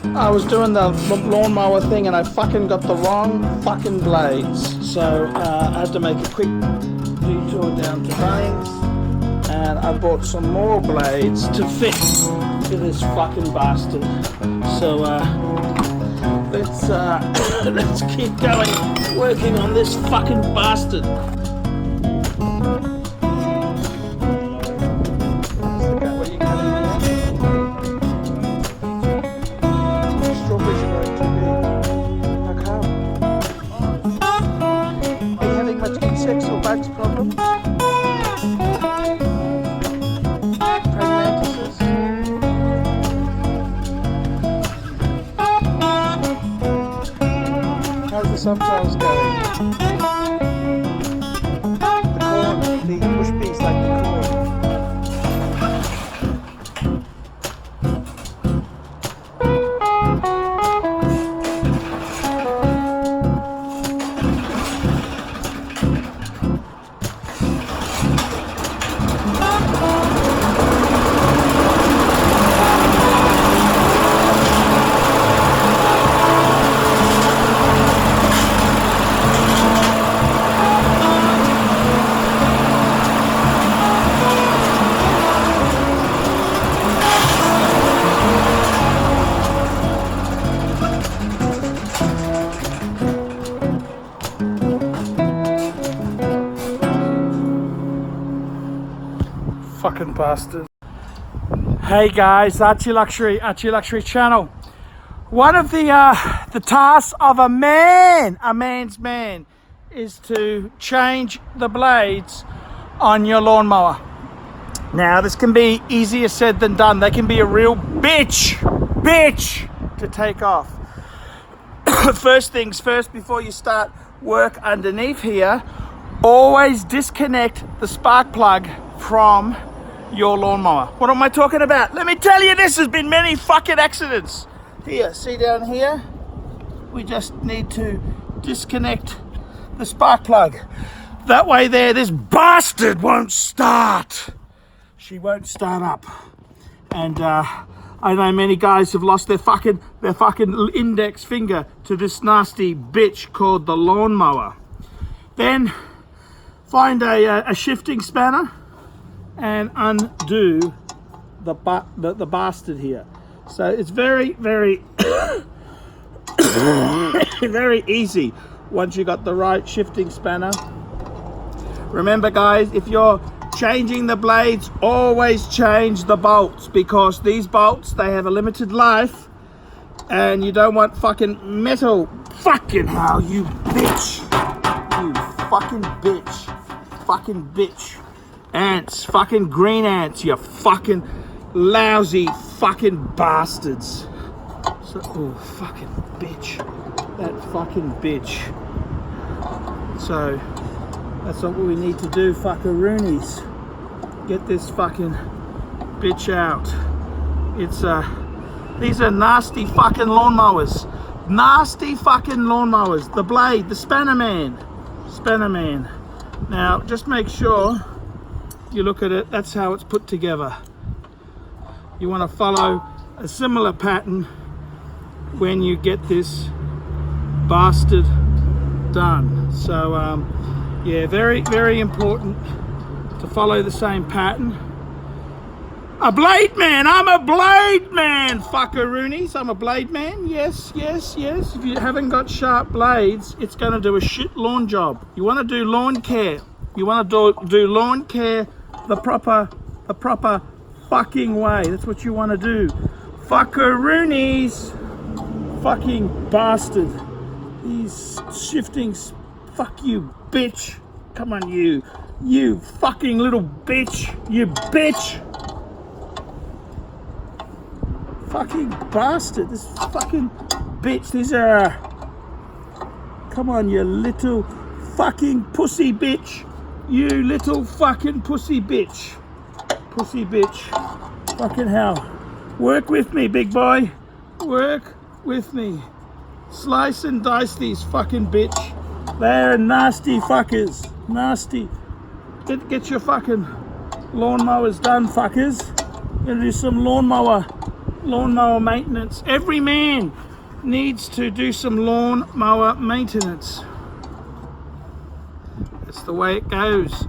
I was doing the lawnmower thing and I fucking got the wrong fucking blades. So I had to make a quick detour down to Bunnings and I bought some more blades to fit to this fucking bastard. So let's keep going, working on this fucking bastard. Problems? Pragmatices? How's the subtrials going? The corn, the bush bees like the corn. Fucking bastard. Hey guys, ArchieLuxury channel. One of the tasks of a man's man, is to change the blades on your lawnmower. Now this can be easier said than done. They can be a real bitch to take off. First things first, before you start work underneath here, always disconnect the spark plug from your lawnmower. What am I talking about? Let me tell you, this has been many fucking accidents. Here, see down here? We just need to disconnect the spark plug. That way there, this bastard won't start. She won't start up. And I know many guys have lost their fucking index finger to this nasty bitch called the lawnmower. Then find a shifting spanner and undo the bastard here. So it's very very easy once you got the right shifting spanner. Remember guys, if you're changing the blades, always change the bolts, because these bolts, they have a limited life and you don't want fucking metal. Fucking hell, you bitch, you fucking bitch. Ants, fucking green ants, you fucking lousy fucking bastards. So, oh, fucking bitch. That fucking bitch. So, that's what we need to do, fuckaroonies. Get this fucking bitch out. It's, these are nasty fucking lawnmowers. Nasty fucking lawnmowers. The blade, the spanner man. Now, just make sure you look at it, that's how it's put together. You want to follow a similar pattern when you get this bastard done. So yeah, very very important to follow the same pattern. A blade man, I'm a blade man, fuckaroonies. I'm a blade man, yes. If you haven't got sharp blades, it's going to do a shit lawn job. You want to do lawn care. You want to do lawn care the proper fucking way. That's what you want to do. Fuckaroonies. Fucking bastard. These shiftings. Fuck you, bitch. Come on, you fucking little bitch. You bitch. Fucking bastard. This fucking bitch. These are... Come on, you little fucking pussy bitch. You little fucking pussy bitch. Pussy bitch. Fucking hell. Work with me, big boy. Work with me. Slice and dice these fucking bitch. They're nasty fuckers. Nasty. Get your fucking lawnmowers done, fuckers. Gonna do some lawnmower lawnmower maintenance. Every man needs to do some lawnmower maintenance. That's the way it goes.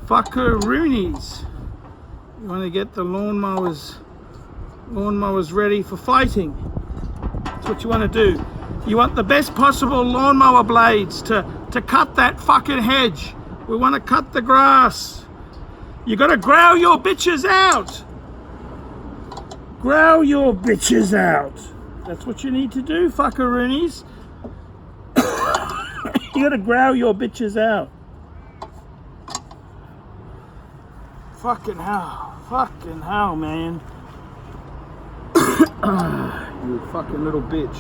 Fuckaroonies. You want to get the lawnmowers ready for fighting. That's what you want to do. You want the best possible lawnmower blades to cut that fucking hedge. We want to cut the grass. You got to grow your bitches out. Grow your bitches out. That's what you need to do, fuckaroonies. You got to grow your bitches out. Fucking hell, man. You fucking little bitch.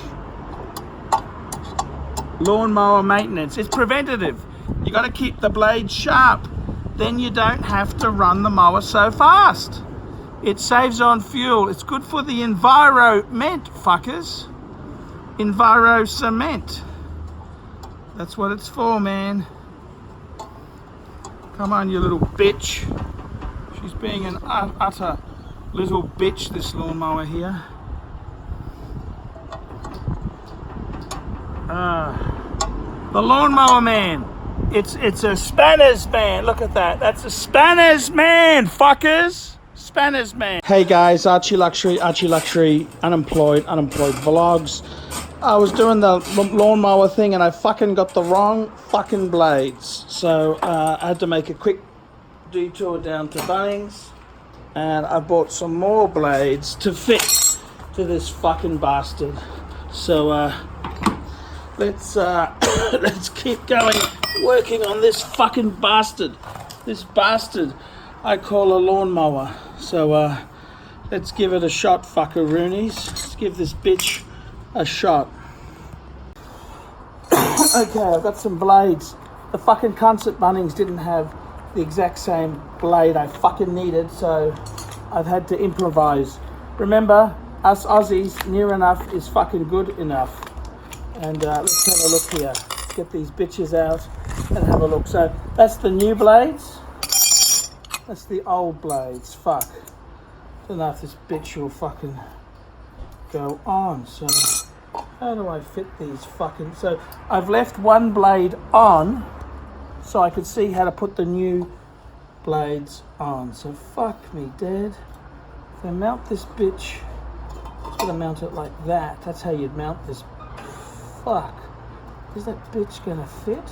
Lawnmower maintenance. It's preventative. You got to keep the blade sharp. Then you don't have to run the mower so fast. It saves on fuel. It's good for the environment, fuckers. Enviro cement. That's what it's for, man. Come on, you little bitch. She's being an utter little bitch, this lawnmower here. The lawnmower man. It's a Spanners man. Look at that. That's a Spanners man, fuckers. Spanners man. Hey guys, ArchieLuxury, unemployed vlogs. I was doing the lawnmower thing and I fucking got the wrong fucking blades. So I had to make a quick detour down to Bunnings and I bought some more blades to fit to this fucking bastard. So let's keep going, working on this fucking bastard. This bastard I call a lawnmower. So let's give it a shot, fuckaroonies. Let's give this bitch a shot. Okay, I've got some blades. The fucking cunts at Bunnings didn't have the exact same blade I fucking needed, so I've had to improvise. Remember, us Aussies, near enough is fucking good enough. And let's have a look here. Let's get these bitches out and have a look. So that's the new blades. That's the old blades. Fuck. Don't know if this bitch will fucking go on. So how do I fit these fucking... So I've left one blade on so I could see how to put the new blades on. So fuck me dead. If I mount this bitch, I'm gonna mount it like that. That's how you'd mount this. Fuck. Is that bitch gonna fit?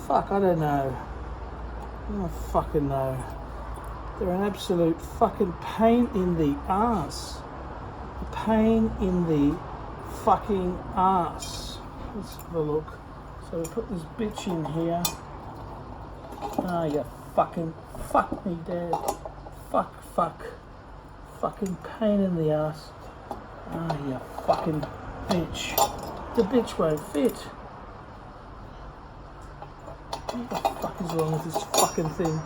Fuck, I don't know. I don't fucking know. They're an absolute fucking pain in the ass. A pain in the fucking ass. Let's have a look. So we put this bitch in here. Ah, you fucking fuck me dead. Fuck. Fucking pain in the ass. Ah, you fucking bitch. The bitch won't fit. What the fuck is wrong with this fucking thing?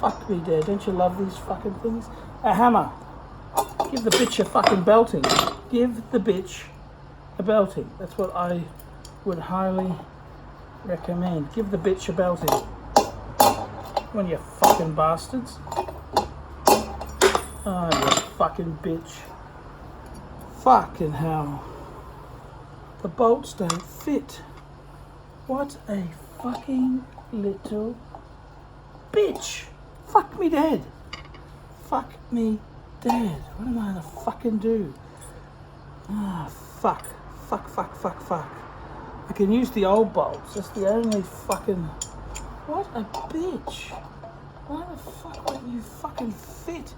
Fuck me dead. Don't you love these fucking things? A hammer. Give the bitch a fucking belting. Give the bitch a belting. That's what I would highly recommend. Give the bitch a belting. When you fucking bastards. Oh, you fucking bitch. Fucking hell. The bolts don't fit. What a fucking little bitch. Fuck me dead. Fuck me dead. What am I gonna fucking do? Ah, fuck. Fuck. I can use the old bolts. That's the only fucking... What a bitch. Why the fuck won't you fucking fit?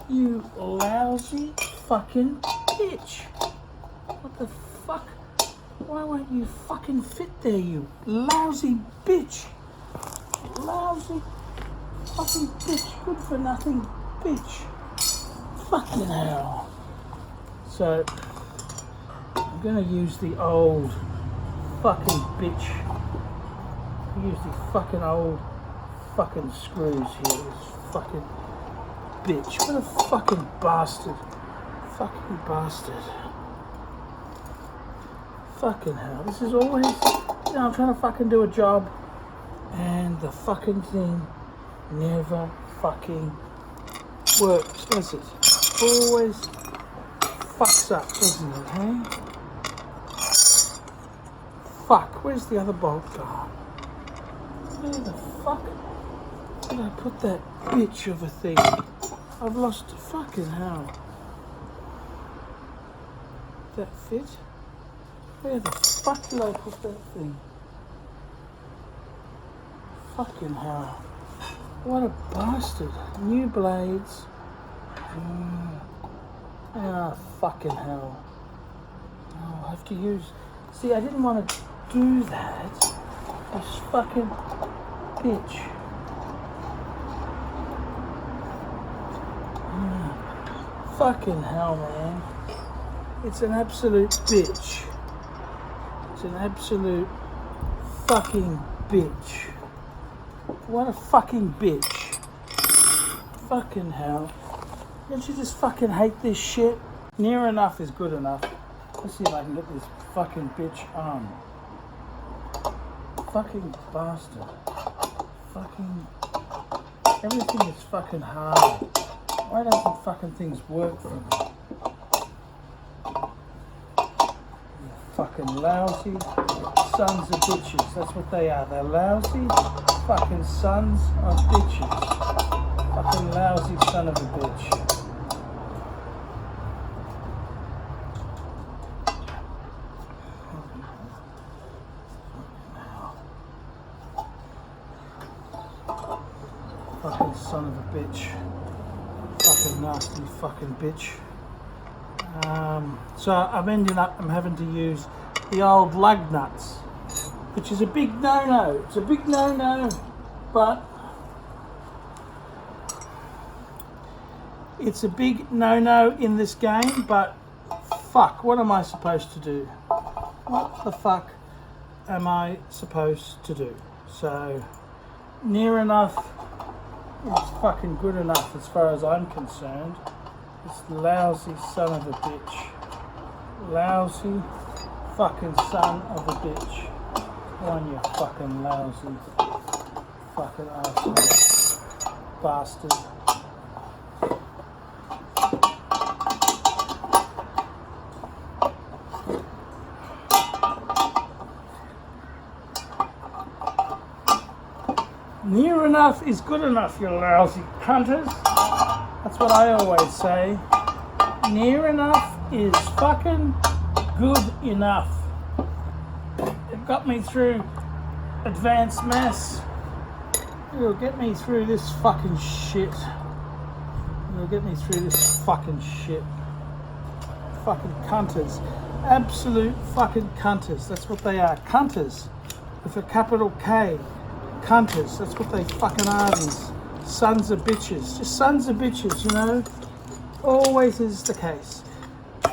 You lousy fucking bitch. What the fuck? Why won't you fucking fit there, you lousy bitch? Lousy fucking bitch. Good for nothing bitch. Fucking hell. So, I'm gonna use the old fucking bitch. Use the fucking old fucking screws here. This fucking bitch. What a fucking bastard. Fucking bastard. Fucking hell. This is always... You know, I'm trying to fucking do a job and the fucking thing never fucking works, does it? always fucks up, doesn't it, hey? Fuck, where's the other bolt gone? Where the fuck did I put that bitch of a thing? I've lost fucking hell. Did that fit? Where the fuck did I put that thing? Fucking hell. What a bastard. New blades. Ah, fucking hell. Oh, I have to use... See, I didn't want to do that. This fucking bitch. Fucking hell, man. It's an absolute bitch. It's an absolute fucking bitch. What a fucking bitch. Fucking hell. Don't you just fucking hate this shit? Near enough is good enough. Let's see if I can get this fucking bitch on. Fucking bastard. Fucking... Everything is fucking hard. Why doesn't fucking things work for me? You fucking lousy sons of bitches. That's what they are. They're lousy fucking sons of bitches. Fucking lousy son of a bitch. Fucking son of a bitch. Fucking nasty fucking bitch. So I'm having to use the old lug nuts, which is a big no-no. It's a big no-no, but it's a big no-no in this game, but fuck, what am I supposed to do? What the fuck am I supposed to do? So, near enough is fucking good enough as far as I'm concerned. This lousy son of a bitch. Lousy fucking son of a bitch. Go on, you fucking lousy fucking arsehole bastard. Near enough is good enough, you lousy cunters. That's what I always say. Near enough is fucking good enough. It got me through advanced maths. It'll get me through this fucking shit. It'll get me through this fucking shit. Fucking cunters. Absolute fucking cunters. That's what they are. Cunters. With a capital K. Cunters. That's what they fucking are, these sons of bitches. Just sons of bitches, you know. Always is the case.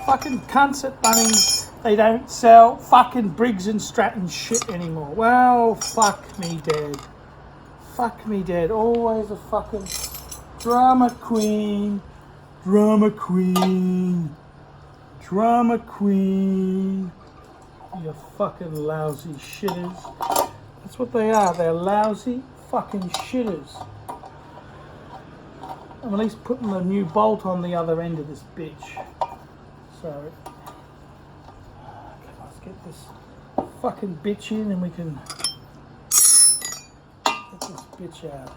Fucking cunts at Bunnings. They don't sell fucking Briggs and Stratton shit anymore. Well, fuck me dead. Fuck me dead. Always a fucking drama queen. Drama queen. Drama queen. You fucking lousy shitters. That's what they are. They're lousy fucking shitters. I'm at least putting a new bolt on the other end of this bitch. So, okay, let's get this fucking bitch in and we can get this bitch out.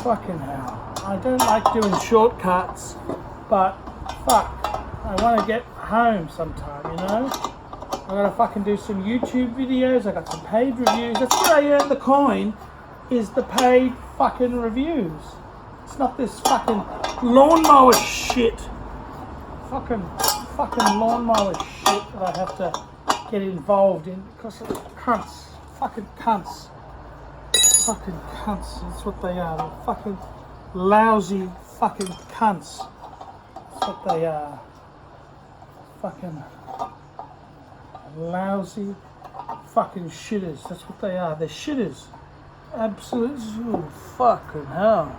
Fucking hell. I don't like doing shortcuts, but fuck, I want to get home sometime, you know? I gotta fucking do some YouTube videos, I got some paid reviews. That's where I earn the coin, is the paid fucking reviews. It's not this fucking lawnmower shit. Fucking lawnmower shit that I have to get involved in because of cunts. Fucking cunts. Fucking cunts. That's what they are. They're fucking lousy fucking cunts. That's what they are. Fucking lousy fucking shitters. That's what they are. They're shitters. Absolute fucking hell.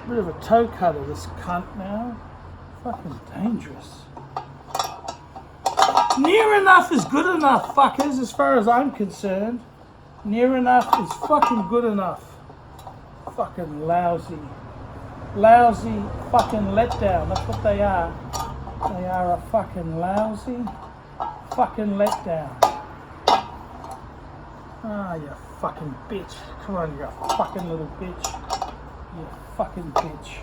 Bit of a toe cutter, this cunt now. Fucking dangerous. Near enough is good enough, fuckers, as far as I'm concerned. Near enough is fucking good enough. Fucking lousy. Lousy fucking letdown. That's what they are. They are a fucking lousy fucking letdown. Ah, you fucking bitch. Come on, you fucking little bitch. You fucking bitch.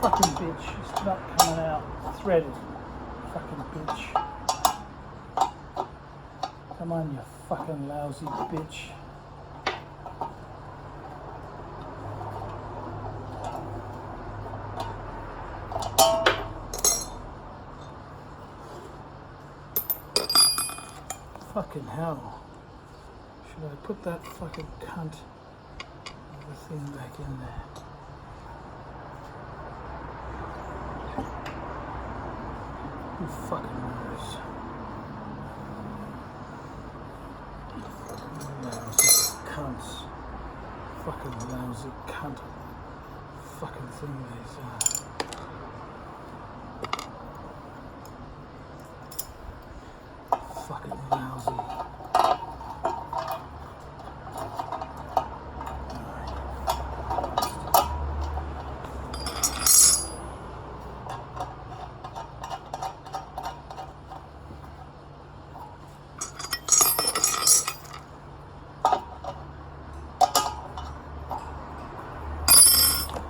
Fucking bitch. It's not coming out. Threaded. Fucking bitch. Come on, you fucking lousy bitch. Fucking hell. Should I put that fucking cunt of the thing back in there? Who fucking knows? Fucking lousy cunts. Fucking lousy cunt. Fucking thing these are. Fucking lousy.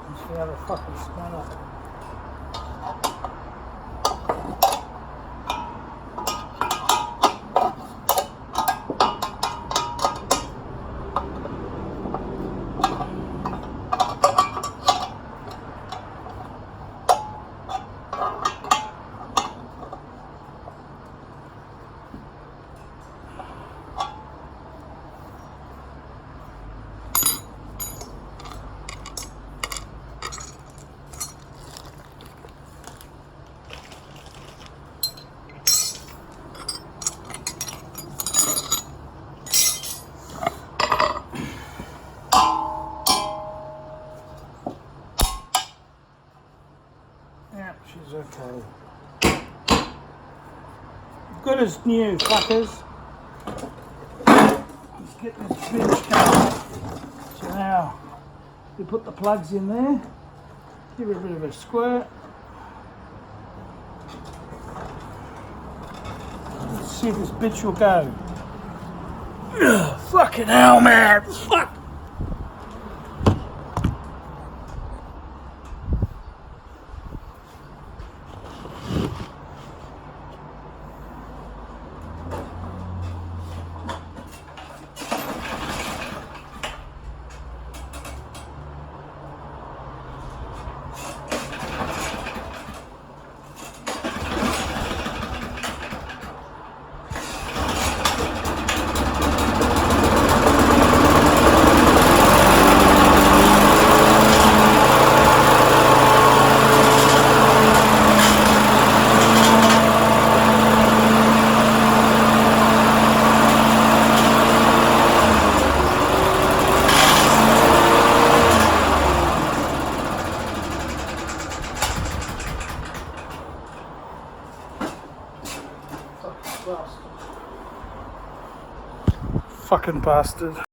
Let's see how the fucking smell. She's okay. Good as new, fuckers. Let's get this bitch going. So now, we put the plugs in there. Give it a bit of a squirt. Let's see if this bitch will go. Ugh, fucking hell, man. Fuck. Fucking bastard.